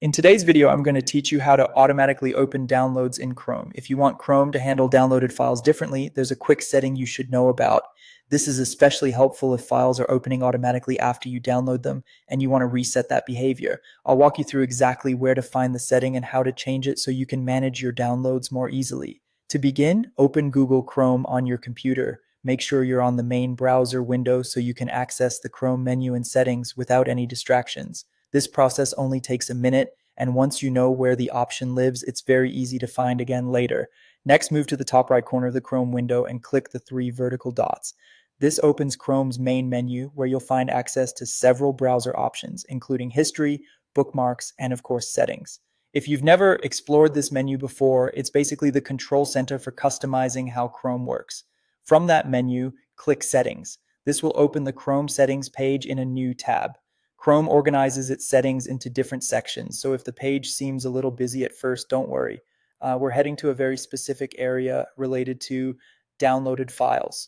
In today's video, I'm going to teach you how to automatically open downloads in Chrome. If you want Chrome to handle downloaded files differently, there's a quick setting you should know about. This is especially helpful if files are opening automatically after you download them and you want to reset that behavior. I'll walk you through exactly where to find the setting and how to change it so you can manage your downloads more easily. To begin, open Google Chrome on your computer. Make sure you're on the main browser window so you can access the Chrome menu and settings without any distractions. This process only takes a minute, and once you know where the option lives, it's very easy to find again later. Next, move to the top right corner of the Chrome window and click the three vertical dots. This opens Chrome's main menu, where you'll find access to several browser options, including history, bookmarks, and of course, settings. If you've never explored this menu before, it's basically the control center for customizing how Chrome works. From that menu, click Settings. This will open the Chrome settings page in a new tab. Chrome organizes its settings into different sections, so if the page seems a little busy at first, don't worry. We're heading to a very specific area related to downloaded files.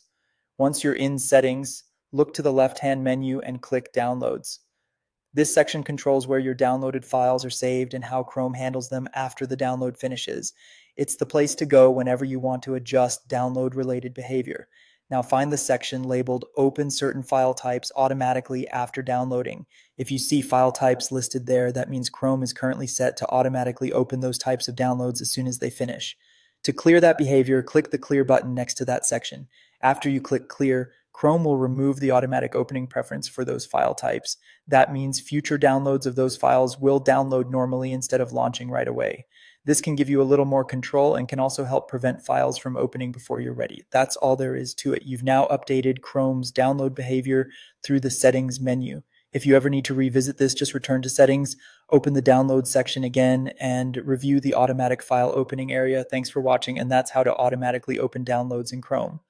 Once you're in Settings, look to the left-hand menu and click Downloads. This section controls where your downloaded files are saved and how Chrome handles them after the download finishes. It's the place to go whenever you want to adjust download-related behavior. Now find the section labeled Open Certain File Types automatically after downloading. If you see file types listed there, that means Chrome is currently set to automatically open those types of downloads as soon as they finish. To clear that behavior, click the Clear button next to that section. After you click Clear, Chrome will remove the automatic opening preference for those file types. That means future downloads of those files will download normally instead of launching right away. This can give you a little more control and can also help prevent files from opening before you're ready. That's all there is to it. You've now updated Chrome's download behavior through the Settings menu. If you ever need to revisit this, just return to Settings, open the Download section again, and review the automatic file opening area. Thanks for watching, and that's how to automatically open downloads in Chrome.